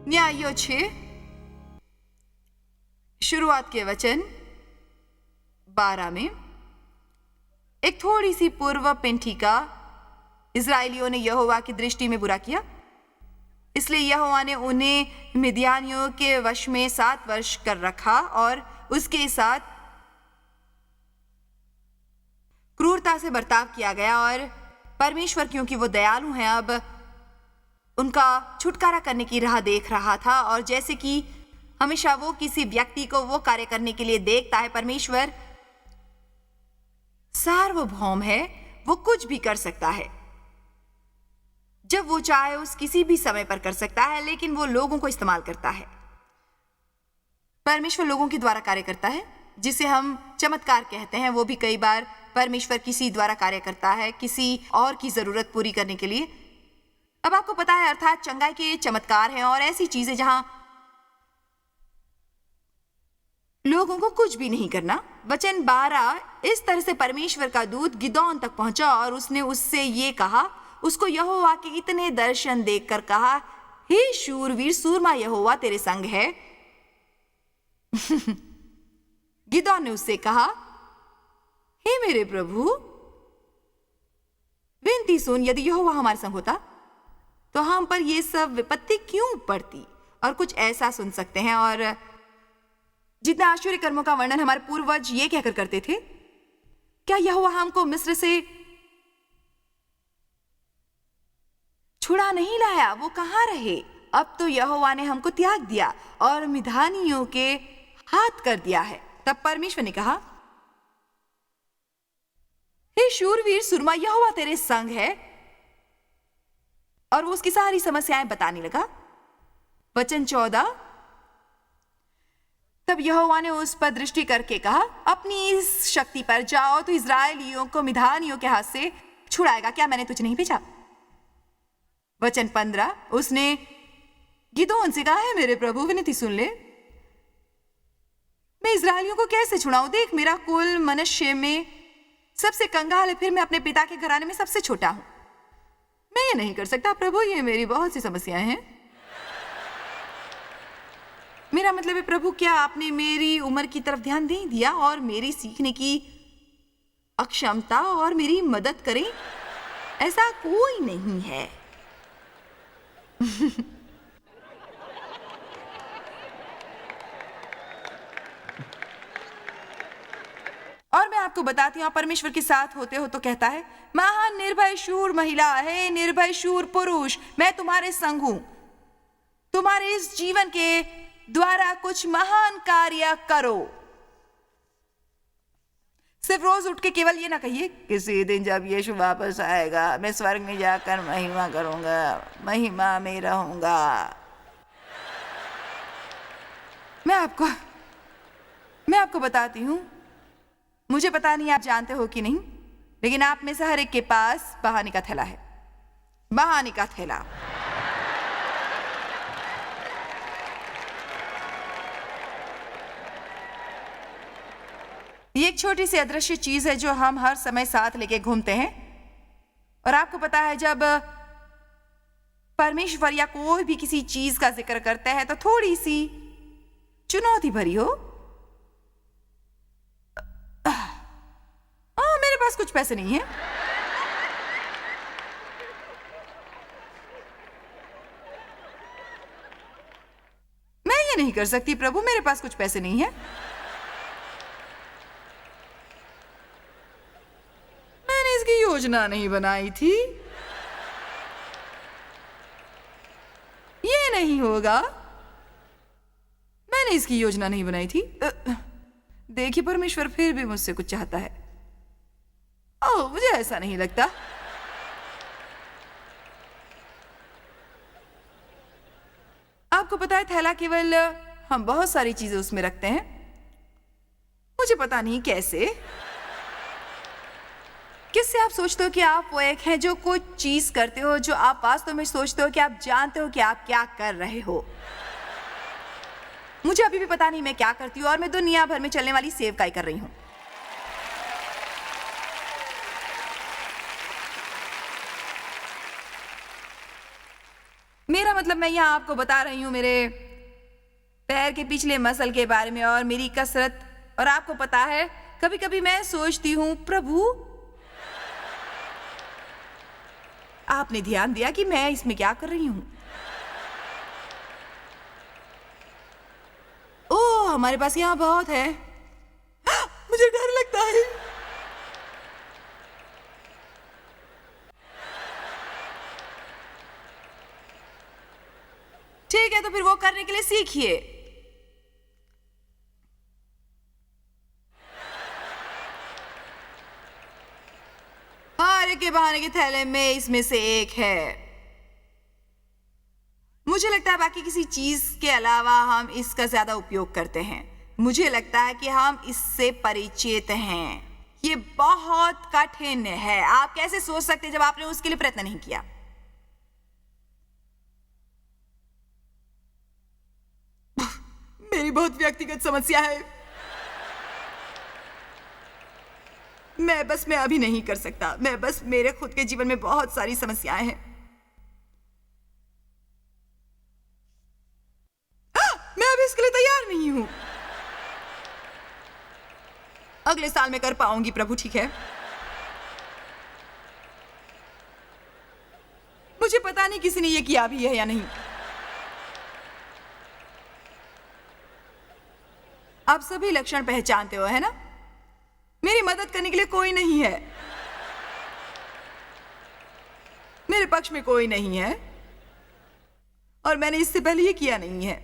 न्यायों 6 शुरुआत के वचन 12 में एक थोड़ी सी पूर्व पेंठिका इस्राएलियों ने यहोवा की दृष्टि में बुरा किया, इसलिए यहोवा ने उन्हें मिद्यानियों के वश में 7 वर्ष कर रखा और उसके साथ क्रूरता से बर्ताव किया गया। और परमेश्वर क्योंकि वो दयालु हैं, अब उनका छुटकारा करने की राह देख रहा था। और जैसे कि हमेशा वो किसी व्यक्ति को वो कार्य करने के लिए देखता है, परमेश्वर सार्वभौम है, वो कुछ भी कर सकता है जब वो चाहे, उस किसी भी समय पर कर सकता है, लेकिन वो लोगों को इस्तेमाल करता है। परमेश्वर लोगों के द्वारा कार्य करता है, जिसे हम चमत्कार कहते हैं। वो भी कई बार परमेश्वर किसी द्वारा कार्य करता है किसी और की जरूरत पूरी करने के लिए। अब आपको पता है, अर्थात चंगाई के चमत्कार हैं और ऐसी चीजें जहां लोगों को कुछ भी नहीं करना। वचन 12, इस तरह से परमेश्वर का दूत गिदोन तक पहुंचा और उसने उससे ये कहा, उसको यहोवा के इतने दर्शन देखकर कहा, हे शूरवीर सूरमा, यहोवा तेरे संग है। गिदोन ने उससे कहा, हे मेरे प्रभु, विनती सुन, यदि यहोवा हमारे संग होता तो हम पर यह सब विपत्ति क्यों पड़ती। और कुछ ऐसा सुन सकते हैं। और जितना आश्चर्य कर्मों का वर्णन हमारे पूर्वज ये कहकर करते थे, क्या यहोवा हमको मिस्र से छुड़ा नहीं लाया? वो कहां रहे? अब तो यहोवा ने हमको त्याग दिया और मिद्यानियों के हाथ कर दिया है। तब परमेश्वर ने कहा, हे शूरवीर सूरमा, यहोवा तेरे संग है। और वो उसकी सारी समस्याएं बताने लगा। वचन 14, तब यहोवा ने उस पर दृष्टि करके कहा, अपनी इस शक्ति पर जाओ तो इस्राएलियों को मिद्यानियों के हाथ से छुड़ाएगा। क्या मैंने तुझे नहीं भेजा? वचन 15, उसने गिदोन से कहा, है मेरे प्रभु, विनती सुन ले, मैं इस्राएलियों को कैसे छुड़ाऊं? देख, मेरा कुल मनुष्य में सबसे कंगाल है, फिर मैं अपने पिता के घराने में सबसे छोटा हूं। मैं ये नहीं कर सकता प्रभु, ये मेरी बहुत सी समस्याएं हैं। मेरा मतलब है प्रभु, क्या आपने मेरी उम्र की तरफ ध्यान नहीं दिया और मेरी सीखने की अक्षमता और मेरी मदद करें? ऐसा कोई नहीं है। और मैं आपको बताती हूं, परमेश्वर के साथ होते हो तो कहता है, महान निर्भय शूर महिला है, निर्भय शूर पुरुष, मैं तुम्हारे संग हूं। तुम्हारे इस जीवन के द्वारा कुछ महान कार्य करो। सिर्फ रोज उठ के केवल ये ना कहिए, किसी दिन जब यीशु वापस आएगा मैं स्वर्ग में जाकर महिमा करूंगा, महिमा में रहूंगा। मैं आपको बताती हूं, मुझे पता नहीं आप जानते हो कि नहीं, लेकिन आप में से हर एक के पास बहाने का थैला है। बहाने का थैला। ये एक छोटी सी अदृश्य चीज है जो हम हर समय साथ लेके घूमते हैं। और आपको पता है, जब परमेश्वर या कोई भी किसी चीज का जिक्र करते हैं तो थोड़ी सी चुनौती भरी हो। मेरे पास कुछ पैसे नहीं है। मैं ये नहीं कर सकती प्रभु, मेरे पास कुछ पैसे नहीं है। मैंने इसकी योजना नहीं बनाई थी, ये नहीं होगा। मैंने इसकी योजना नहीं बनाई थी। देखिए, परमेश्वर फिर भी मुझसे कुछ चाहता है। ओह, मुझे ऐसा नहीं लगता। आपको पता है, थैला केवल हम बहुत सारी चीजें उसमें रखते हैं, मुझे पता नहीं कैसे। किससे आप सोचते हो कि आप वो एक हैं जो कुछ चीज करते हो जो आप वास्तव में सोचते हो कि आप जानते हो कि आप क्या कर रहे हो। मुझे अभी भी पता नहीं मैं क्या करती हूँ, और मैं दुनिया भर में चलने वाली सेवकाई कर रही हूं। मेरा मतलब मतलब मैं यहाँ आपको बता रही हूँ मेरे पैर के पिछले मसल के बारे में और मेरी कसरत। और आपको पता है, कभी कभी मैं सोचती हूँ, प्रभु आपने ध्यान दिया कि मैं इसमें क्या कर रही हूँ? ओह, हमारे पास यहाँ बहुत है। मुझे डर लगता है। ठीक है, तो फिर वो करने के लिए सीखिए। हारे के बहाने के थैले में इसमें से एक है। मुझे लगता है बाकी किसी चीज के अलावा हम इसका ज्यादा उपयोग करते हैं। मुझे लगता है कि हम इससे परिचित हैं। ये बहुत कठिन है। आप कैसे सोच सकते हैं जब आपने उसके लिए प्रयत्न नहीं किया? मेरी बहुत व्यक्तिगत समस्या है। मैं अभी नहीं कर सकता। मेरे खुद के जीवन में बहुत सारी समस्याएं हैं। मैं अभी इसके लिए तैयार नहीं हूं। अगले साल मैं कर पाऊंगी प्रभु, ठीक है? मुझे पता नहीं किसी ने ये किया भी है या नहीं। आप सभी लक्षण पहचानते हो, है ना? मेरी मदद करने के लिए कोई नहीं है। मेरे पक्ष में कोई नहीं है और मैंने इससे पहले ये किया नहीं है।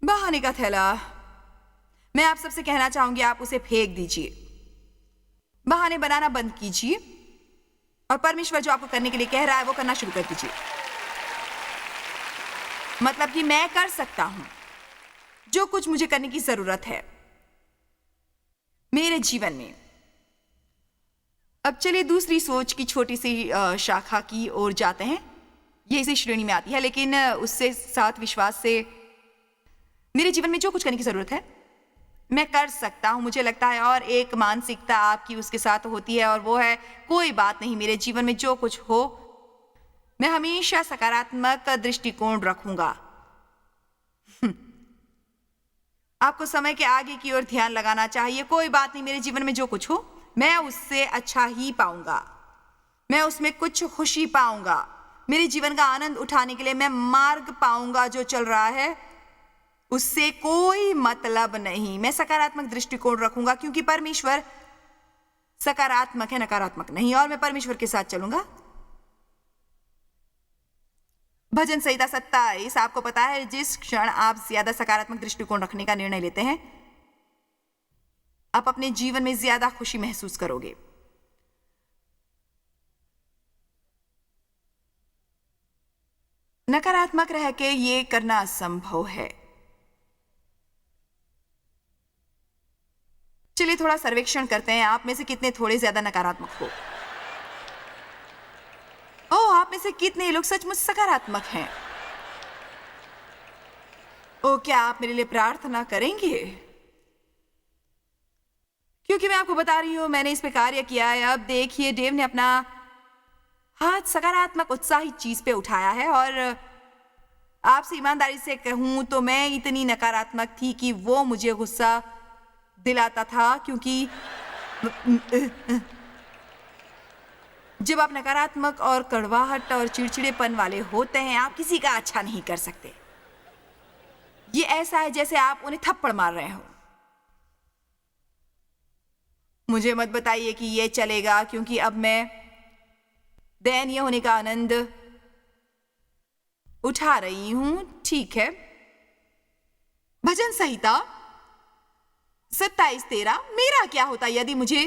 बहाने का थैला, मैं आप सबसे कहना चाहूंगी, आप उसे फेंक दीजिए। बहाने बनाना बंद कीजिए और परमेश्वर जो आपको करने के लिए कह रहा है वो करना शुरू कर दीजिए। मतलब कि मैं कर सकता हूं जो कुछ मुझे करने की जरूरत है मेरे जीवन में। अब चलिए दूसरी सोच की छोटी सी शाखा की ओर जाते हैं। ये इसी श्रेणी में आती है, लेकिन उससे साथ विश्वास से मेरे जीवन में जो कुछ करने की जरूरत है मैं कर सकता हूं, मुझे लगता है। और एक मानसिकता आपकी उसके साथ होती है और वो है, कोई बात नहीं, मेरे जीवन में जो कुछ हो मैं हमेशा सकारात्मक दृष्टिकोण रखूंगा। आपको समय के आगे की ओर ध्यान लगाना चाहिए। कोई बात नहीं, मेरे जीवन में जो कुछ हो मैं उससे अच्छा ही पाऊंगा। मैं उसमें कुछ खुशी पाऊंगा। मेरे जीवन का आनंद उठाने के लिए मैं मार्ग पाऊंगा। जो चल रहा है उससे कोई मतलब नहीं। मैं सकारात्मक दृष्टिकोण रखूंगा क्योंकि परमेश्वर सकारात्मक है, नकारात्मक नहीं। और मैं परमेश्वर के साथ चलूंगा। भजन संहिता 27। आपको पता है, जिस क्षण आप ज्यादा सकारात्मक दृष्टिकोण रखने का निर्णय लेते हैं आप अपने जीवन में ज्यादा खुशी महसूस करोगे। नकारात्मक रह के ये करना असंभव है। चलिए थोड़ा सर्वेक्षण करते हैं। आप में से कितने थोड़े ज्यादा नकारात्मक हो? ओह, आप में से कितने लोग सचमुच सकारात्मक हैं? ओह, क्या आप मेरे लिए प्रार्थना करेंगे? क्योंकि मैं आपको बता रही हूं, मैंने इस पे कार्य किया है। अब देखिए, डेव ने अपना हाथ सकारात्मक उत्साहित चीज पे उठाया है और आपसे ईमानदारी से कहूं तो मैं इतनी नकारात्मक थी कि वो मुझे गुस्सा दिलाता था। क्योंकि जब आप नकारात्मक और कड़वाहट और चिड़चिड़ेपन वाले होते हैं, आप किसी का अच्छा नहीं कर सकते। ये ऐसा है जैसे आप उन्हें थप्पड़ मार रहे हो। मुझे मत बताइए कि ये चलेगा, क्योंकि अब मैं दयनीय होने का आनंद उठा रही हूं। ठीक है, भजन संहिता 27:13। मेरा क्या होता यदि मुझे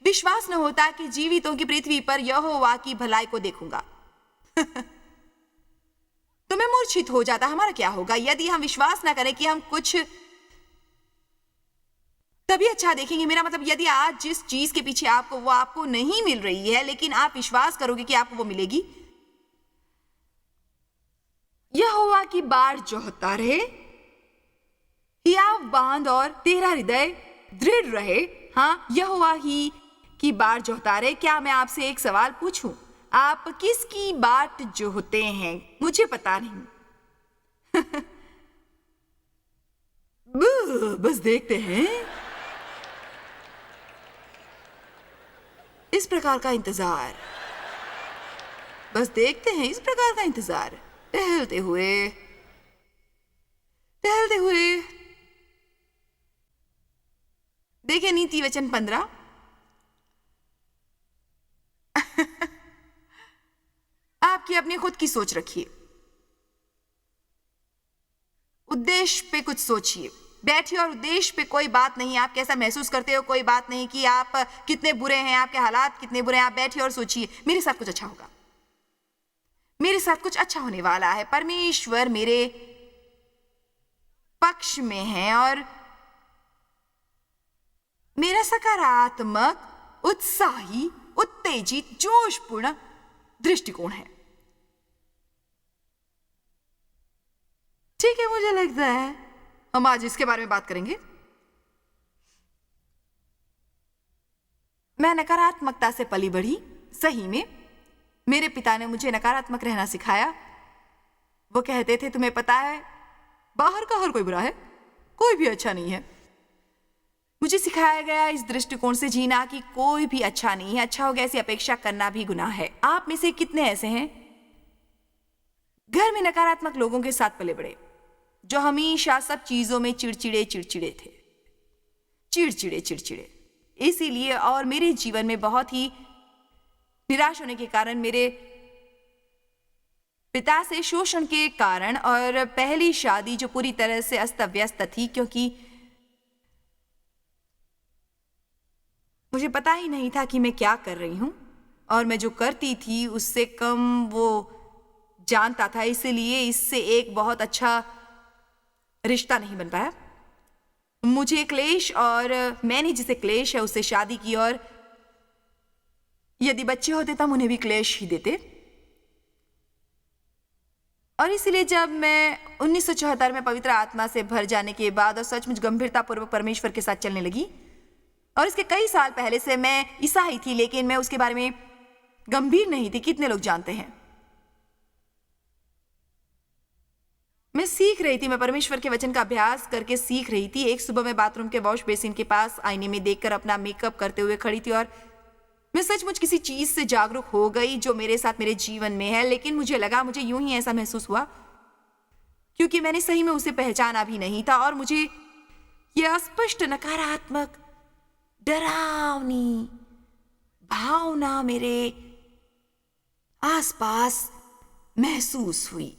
विश्वास न होता कि जीवितों की पृथ्वी पर यहोवा की भलाई को देखूंगा? तो मैं मूर्छित हो जाता। हमारा क्या होगा यदि हम विश्वास ना करें कि हम कुछ तभी अच्छा देखेंगे? मेरा मतलब, यदि आज जिस चीज के पीछे वो आपको नहीं मिल रही है, लेकिन आप विश्वास करोगे कि आपको वो मिलेगी। यहोवा की बाढ़ जोहता रहे, हियाव बांध और तेरा हृदय दृढ़ रहे। हाँ, यहोवा ही की बाढ़ जोहता रहे। क्या मैं आपसे एक सवाल पूछूं? आप किसकी बाट जो होते हैं मुझे पता नहीं। बस देखते हैं। इस प्रकार का इंतजार, बस देखते हैं इस प्रकार का इंतजार, टहलते हुए टहलते हुए। देखिए नीति वचन 15। आपकी अपनी खुद की सोच रखिए, उद्देश्य पे कुछ सोचिए, बैठिए और उद्देश्य पे कोई बात नहीं, आप कैसा महसूस करते हो कोई बात नहीं, कि आप कितने बुरे हैं, आपके हालात कितने बुरे हैं, आप बैठिए और सोचिए मेरे साथ कुछ अच्छा होगा, मेरे साथ कुछ अच्छा होने वाला है, परमेश्वर मेरे पक्ष में है और मेरा सकारात्मक, उत्साही, उत्तेजित, जोशपूर्ण दृष्टिकोण है। ठीक है, मुझे लगता है हम आज इसके बारे में बात करेंगे। मैं नकारात्मकता से पली बढ़ी, सही में मेरे पिता ने मुझे नकारात्मक रहना सिखाया। वो कहते थे तुम्हें पता है बाहर का हर कोई बुरा है, कोई भी अच्छा नहीं है। मुझे सिखाया गया इस दृष्टिकोण से जीना कि कोई भी अच्छा नहीं है, अच्छा हो गया ऐसी अपेक्षा करना भी गुनाह है। आप में से कितने ऐसे हैं घर में नकारात्मक लोगों के साथ पले बड़े, जो हमेशा सब चीजों में चिड़चिड़े थे, चिड़चिड़े। इसीलिए और मेरे जीवन में बहुत ही निराश होने के कारण, मेरे पिता से शोषण के कारण और पहली शादी जो पूरी तरह से अस्त व्यस्त थी, क्योंकि मुझे पता ही नहीं था कि मैं क्या कर रही हूं और मैं जो करती थी उससे कम वो जानता था, इसलिए इससे एक बहुत अच्छा रिश्ता नहीं बन पाया। मुझे क्लेश, और मैंने जिसे क्लेश है उससे शादी की, और यदि बच्चे होते तो हम उन्हें भी क्लेश ही देते। और इसलिए जब मैं 1974 में पवित्र आत्मा से भर जाने के बाद और सचमुच गंभीरतापूर्वक परमेश्वर के साथ चलने लगी, और इसके कई साल पहले से मैं ईसाई थी, लेकिन मैं उसके बारे में गंभीर नहीं थी। कितने लोग जानते हैं? मैं सीख रही थी, मैं परमेश्वर के वचन का अभ्यास करके सीख रही थी। एक सुबह मैं बाथरूम के वॉश बेसिन के पास आईने में देखकर अपना मेकअप करते हुए खड़ी थी, और मैं सचमुच किसी चीज से जागरूक हो गई जो मेरे साथ मेरे जीवन में है। लेकिन मुझे लगा, मुझे यूं ही ऐसा महसूस हुआ क्योंकि मैंने सही में उसे पहचाना भी नहीं था, और मुझे यह अस्पष्ट नकारात्मक, डरावनी भावना मेरे आसपास महसूस हुई,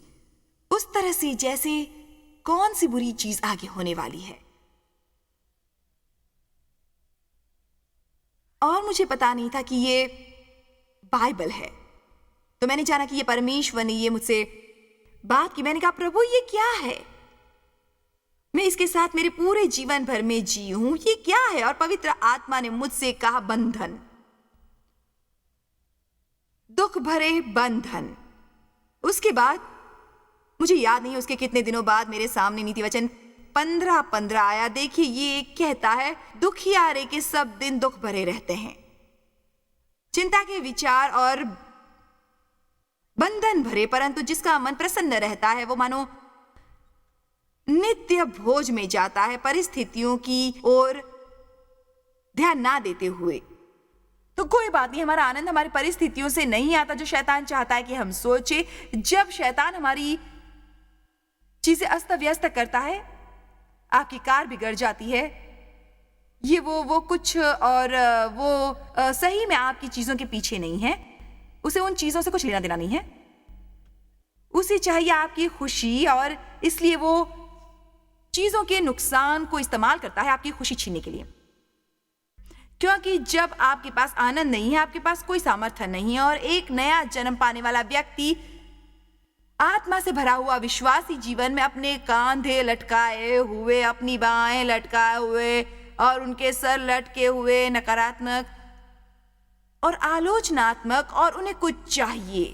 उस तरह से जैसे कौन सी बुरी चीज आगे होने वाली है। और मुझे पता नहीं था कि ये बाइबल है। तो मैंने जाना कि ये परमेश्वर ने ये मुझसे बात की। मैंने कहा प्रभु ये क्या है, मैं इसके साथ मेरे पूरे जीवन भर में जी हूं, ये क्या है? और पवित्र आत्मा ने मुझसे कहा बंधन, दुख भरे बंधन। उसके बाद मुझे याद नहीं उसके कितने दिनों बाद मेरे सामने नीति वचन 15:15 आया। देखिए ये कहता है, दुखियारे के सब दिन दुख भरे रहते हैं, चिंता के विचार और बंधन भरे, परंतु जिसका मन प्रसन्न रहता है वो मानो नित्य भोज में जाता है, परिस्थितियों की ओर ध्यान ना देते हुए। तो कोई बात नहीं, हमारा आनंद हमारी परिस्थितियों से नहीं आता जो शैतान चाहता है कि हम सोचे। जब शैतान हमारी चीजें अस्त व्यस्त करता है, आपकी कार बिगड़ जाती है, ये वो कुछ, और वो सही में आपकी चीजों के पीछे नहीं है, उसे उन चीजों से कुछ लेना देना नहीं है, उसे चाहिए आपकी खुशी, और इसलिए वो चीजों के नुकसान को इस्तेमाल करता है आपकी खुशी छीनने के लिए। क्योंकि जब आपके पास आनंद नहीं है, आपके पास कोई सामर्थ्य नहीं है, और एक नया जन्म पाने वाला व्यक्ति आत्मा से भरा हुआ विश्वासी जीवन में अपने कांधे लटकाए हुए, अपनी बाहें लटकाए हुए और उनके सर लटके हुए नकारात्मक और आलोचनात्मक, और उन्हें कुछ चाहिए,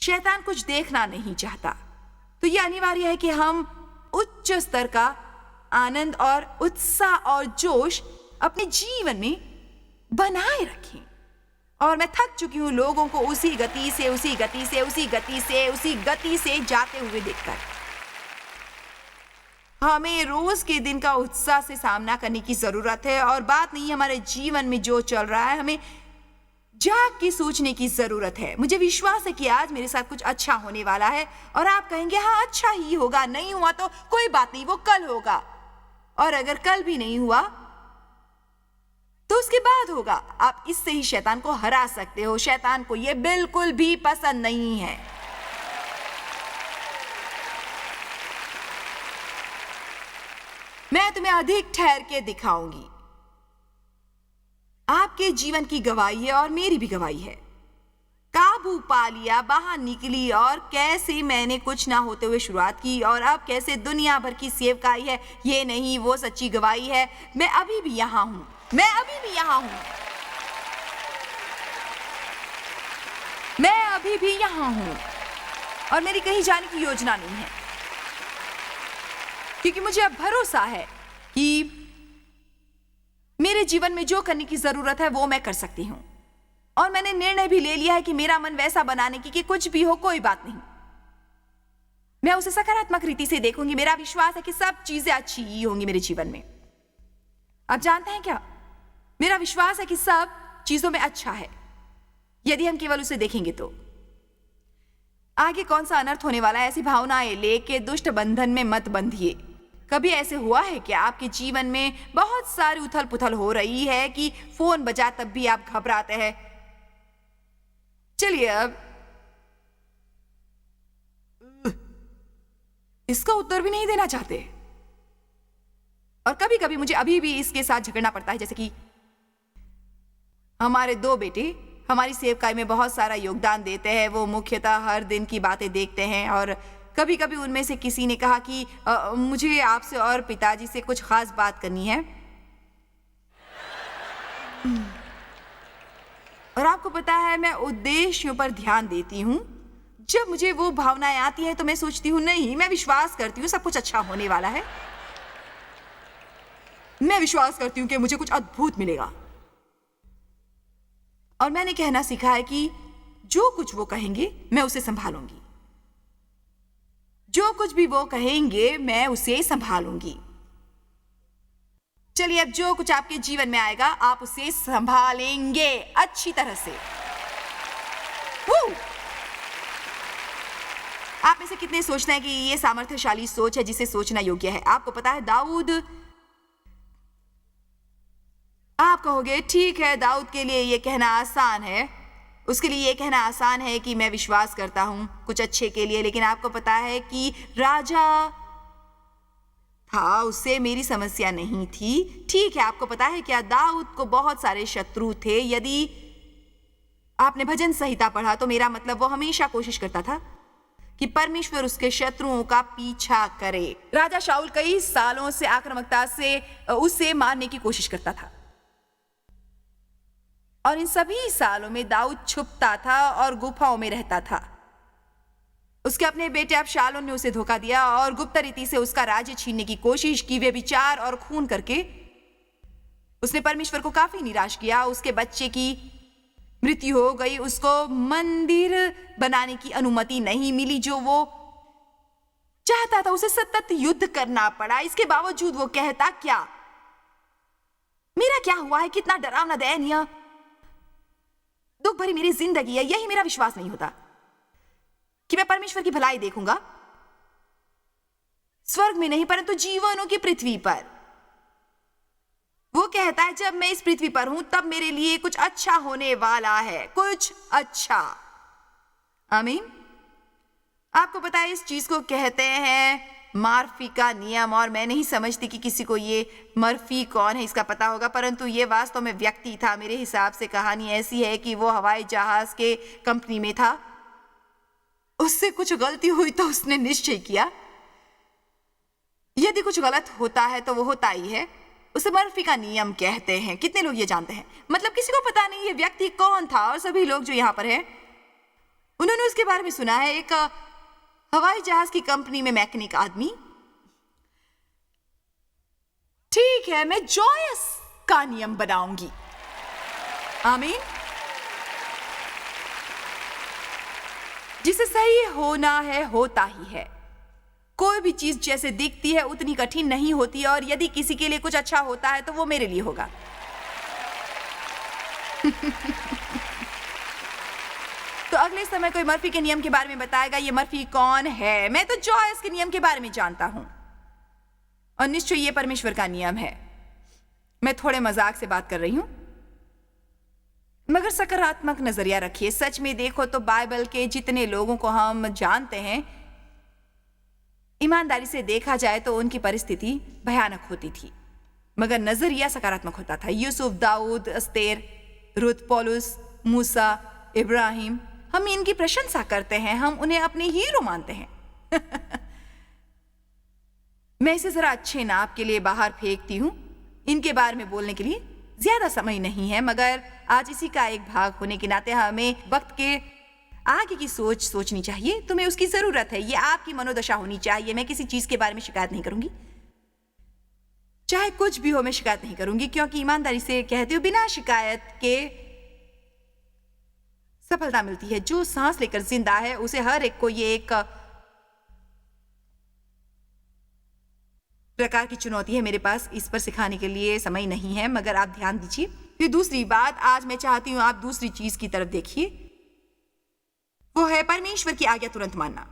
शैतान कुछ देखना नहीं चाहता। तो यह अनिवार्य है कि हम उच्च स्तर का आनंद और उत्साह और जोश अपने जीवन में बनाए रखें। और मैं थक चुकी हूँ लोगों को उसी गति से जाते हुए देखकर। हमें रोज के दिन का उत्साह से सामना करने की जरूरत है और बात नहीं हमारे जीवन में जो चल रहा है, हमें जाग के सोचने की जरूरत है। मुझे विश्वास है कि आज मेरे साथ कुछ अच्छा होने वाला है और आप कहेंगे हाँ अच्छा ही होगा, नहीं हुआ तो कोई बात नहीं, वो कल होगा। और अगर कल भी नहीं हुआ तो उसके बाद होगा। आप इससे ही शैतान को हरा सकते हो। शैतान को यह बिल्कुल भी पसंद नहीं है। मैं तुम्हें अधिक ठहर के दिखाऊंगी। आपके जीवन की गवाही है और मेरी भी गवाही है। काबू पा लिया, बाहर निकली और कैसे मैंने कुछ ना होते हुए शुरुआत की और अब कैसे दुनिया भर की सेवकाई है। ये नहीं, वो सच्ची गवाही है। मैं अभी भी यहां हूं। मैं अभी भी यहां हूं और मेरी कहीं जाने की योजना नहीं है, क्योंकि मुझे अब भरोसा है कि मेरे जीवन में जो करने की जरूरत है वो मैं कर सकती हूं। और मैंने निर्णय भी ले लिया है कि मेरा मन वैसा बनाने की कि कुछ भी हो कोई बात नहीं, मैं उसे सकारात्मक रीति से देखूंगी। मेरा विश्वास है कि सब चीजें अच्छी ही होंगी मेरे जीवन में। आप जानते हैं क्या, मेरा विश्वास है कि सब चीजों में अच्छा है यदि हम केवल उसे देखेंगे तो। आगे कौन सा अनर्थ होने वाला है, ऐसी भावनाएं लेके दुष्ट बंधन में मत बंधिए। कभी ऐसे हुआ है कि आपके जीवन में बहुत सारी उथल पुथल हो रही है कि फोन बजा तब भी आप घबराते हैं? चलिए अब इसका उत्तर भी नहीं देना चाहते। और कभी कभी मुझे अभी भी इसके साथ झगड़ना पड़ता है, जैसे कि हमारे दो बेटे हमारी सेवकाई में बहुत सारा योगदान देते हैं। वो मुख्यतः हर दिन की बातें देखते हैं और कभी कभी उनमें से किसी ने कहा कि मुझे आपसे और पिताजी से कुछ खास बात करनी है। और आपको पता है, मैं उद्देश्यों पर ध्यान देती हूं। जब मुझे वो भावनाएं आती हैं तो मैं सोचती हूं नहीं, मैं विश्वास करती हूं सब कुछ अच्छा होने वाला है। मैं विश्वास करती हूं कि मुझे कुछ अद्भुत मिलेगा। और मैंने कहना सीखा है कि जो कुछ वो कहेंगे मैं उसे संभालूंगी। जो कुछ भी वो कहेंगे मैं उसे संभालूंगी। चलिए, अब जो कुछ आपके जीवन में आएगा आप उसे संभालेंगे अच्छी तरह से। आप में से कितने सोचते हैं कि ये सामर्थ्यशाली सोच है जिसे सोचना योग्य है? आपको पता है दाऊद, आप कहोगे ठीक है, दाऊद के लिए ये कहना आसान है, उसके लिए ये कहना आसान है कि मैं विश्वास करता हूं कुछ अच्छे के लिए। लेकिन आपको पता है कि राजा था, उससे मेरी समस्या नहीं थी। ठीक है, आपको पता है क्या दाऊद को बहुत सारे शत्रु थे। यदि आपने भजन संहिता पढ़ा तो मेरा मतलब वो हमेशा कोशिश करता था कि परमेश्वर उसके शत्रुओं का पीछा करे। राजा शाऊल कई सालों से आक्रामकता से उसे मारने की कोशिश करता था और इन सभी सालों में दाऊद छुपता था और गुफाओं में रहता था। उसके अपने बेटे अबशालोम ने उसे धोखा दिया और गुप्त रीति से उसका राज्य छीनने की कोशिश की। वे विचार और खून करके उसने परमेश्वर को काफी निराश किया। उसके बच्चे की मृत्यु हो गई। उसको मंदिर बनाने की अनुमति नहीं मिली जो वो चाहता था। उसे सतत युद्ध करना पड़ा। इसके बावजूद वो कहता क्या, मेरा क्या हुआ है, कितना डरावना दयनीय दुख भरी मेरी जिंदगी है। यही मेरा विश्वास नहीं होता कि मैं परमेश्वर की भलाई देखूंगा स्वर्ग में नहीं परंतु जीवनों की पृथ्वी पर। वो कहता है जब मैं इस पृथ्वी पर हूं तब मेरे लिए कुछ अच्छा होने वाला है, कुछ अच्छा। आमीन। आपको पता है इस चीज को कहते हैं मर्फी का नियम, और मैं नहीं समझती कि किसी को ये मर्फी कौन है इसका पता होगा, परंतु ये वास्तव में व्यक्ति था। मेरे हिसाब से कहानी ऐसी है कि वो हवाई जहाज के कंपनी में था। उससे कुछ गलती हुई तो उसने निश्चय किया यदि कुछ गलत होता है तो वो होता ही है। उसे मर्फी का नियम कहते हैं। कितने लोग ये जानते हैं? मतलब किसी को पता नहीं ये व्यक्ति कौन था, और सभी लोग जो यहां पर हैं उन्होंने उसके बारे में सुना है। एक हवाई जहाज की कंपनी में मैकेनिक आदमी। ठीक है, मैं जॉयस का नियम बनाऊंगी। आमीन। जिसे सही होना है होता ही है। कोई भी चीज जैसे दिखती है उतनी कठिन नहीं होती, और यदि किसी के लिए कुछ अच्छा होता है तो वो मेरे लिए होगा। तो अगले समय कोई मर्फी के नियम के बारे में बताएगा। ये मर्फी कौन है? मैं तो जॉयस के नियम के बारे में जानता हूं, और निश्चय ये परमेश्वर का नियम है। मैं थोड़े मजाक से बात कर रही हूं, मगर सकारात्मक नजरिया रखिए। सच में देखो तो बाइबल के जितने लोगों को हम जानते हैं, ईमानदारी से देखा जाए तो उनकी परिस्थिति भयानक होती थी, मगर नजरिया सकारात्मक होता था। यूसुफ, दाऊद, अस्तेर, रुत, पौलुस, मूसा, इब्राहिम, हम इनकी प्रशंसा करते हैं, हम उन्हें अपने हीरो मानते हैं। मैं इसे जरा अच्छे नाप के लिए बाहर फेंकती हूं। इनके बारे में बोलने के लिए ज्यादा समय नहीं है, मगर आज इसी का एक भाग होने के नाते हमें वक्त के आगे की सोचनी चाहिए। तुम्हें उसकी जरूरत है। ये आपकी मनोदशा होनी चाहिए। मैं किसी चीज के बारे में शिकायत नहीं करूंगी, चाहे कुछ भी हो, मैं शिकायत नहीं करूंगी, क्योंकि ईमानदारी से कहती हूं, बिना शिकायत के सफलता मिलती है। जो सांस लेकर जिंदा है उसे हर एक को ये एक प्रकार की चुनौती है। मेरे पास इस पर सिखाने के लिए समय नहीं है, मगर आप ध्यान दीजिए। फिर दूसरी बात, आज मैं चाहती हूं आप दूसरी चीज की तरफ देखिए, वो है परमेश्वर की आज्ञा तुरंत मानना।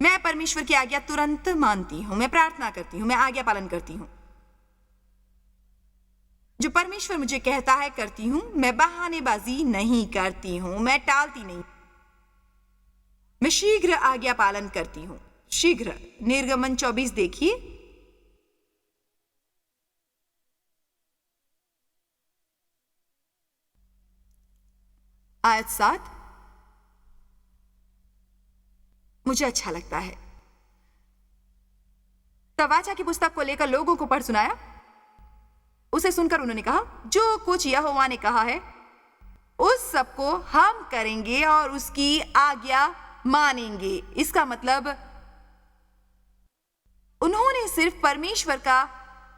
मैं परमेश्वर की आज्ञा तुरंत मानती हूं, मैं प्रार्थना करती हूं, मैं आज्ञा पालन करती हूं। जो परमेश्वर मुझे कहता है करती हूं। मैं बहानेबाजी नहीं करती हूं, मैं टालती नहीं, मैं शीघ्र आज्ञा पालन करती हूं। शीघ्र। निर्गमन 24 देखिए। आयत 7 मुझे अच्छा लगता है। तब वाचा की पुस्तक को लेकर लोगों को पढ़ सुनाया। उसे सुनकर उन्होंने कहा, जो कुछ यहोवा ने कहा है उस सबको हम करेंगे और उसकी आज्ञा मानेंगे। इसका मतलब उन्होंने सिर्फ परमेश्वर का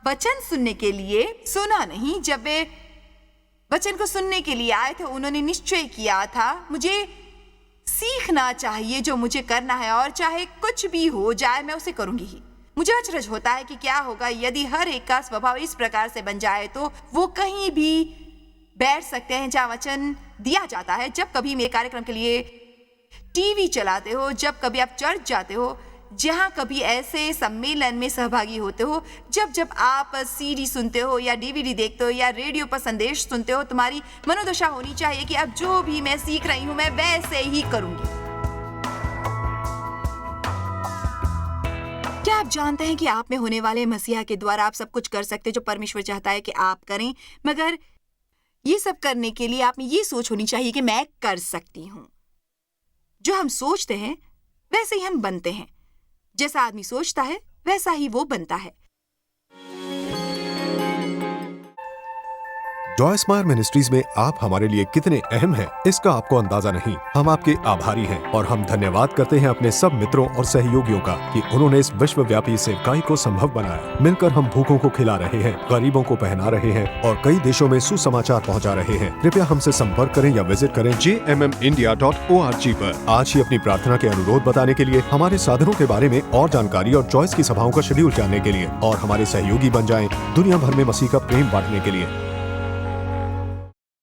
वचन सुनने के लिए सुना नहीं। जब वे वचन को सुनने के लिए आए थे, उन्होंने निश्चय किया था, मुझे सीखना चाहिए जो मुझे करना है, और चाहे कुछ भी हो जाए मैं उसे करूंगी ही। मुझे अचरज होता है कि क्या होगा यदि हर एक का स्वभाव इस प्रकार से बन जाए, तो वो कहीं भी बैठ सकते हैं जहां वचन दिया जाता है। जब कभी मेरे कार्यक्रम के लिए टीवी चलाते हो, जब कभी आप चर्च जाते हो, जहां कभी ऐसे सम्मेलन में सहभागी होते हो, जब आप सीडी सुनते हो या डीवीडी देखते हो या रेडियो पर संदेश सुनते हो, तुम्हारी मनोदशा होनी चाहिए कि अब जो भी मैं सीख रही हूं मैं वैसे ही करूंगी। क्या आप जानते हैं कि आप में होने वाले मसीहा के द्वारा आप सब कुछ कर सकते जो परमेश्वर चाहता है कि आप करें, मगर ये सब करने के लिए आप में ये सोच होनी चाहिए कि मैं कर सकती हूं। जो हम सोचते हैं वैसे ही हम बनते हैं। जैसा आदमी सोचता है वैसा ही वो बनता है। जॉयस मायर मिनिस्ट्रीज में आप हमारे लिए कितने अहम हैं, इसका आपको अंदाजा नहीं। हम आपके आभारी हैं और हम धन्यवाद करते हैं अपने सब मित्रों और सहयोगियों का कि उन्होंने इस विश्वव्यापी सेवकाई को संभव बनाया। मिलकर हम भूखों को खिला रहे हैं, गरीबों को पहना रहे हैं और कई देशों में सुसमाचार पहुंचा रहे हैं। कृपया हमसे संपर्क करें या विजिट करें jmmindia.org पर। आज ही अपनी प्रार्थना के अनुरोध बताने के लिए, हमारे साधनों के बारे में और जानकारी और जॉयस की सभाओं का शेड्यूल जानने के लिए, और हमारे सहयोगी बन जाएं दुनिया भर में मसीह का प्रेम बांटने के लिए।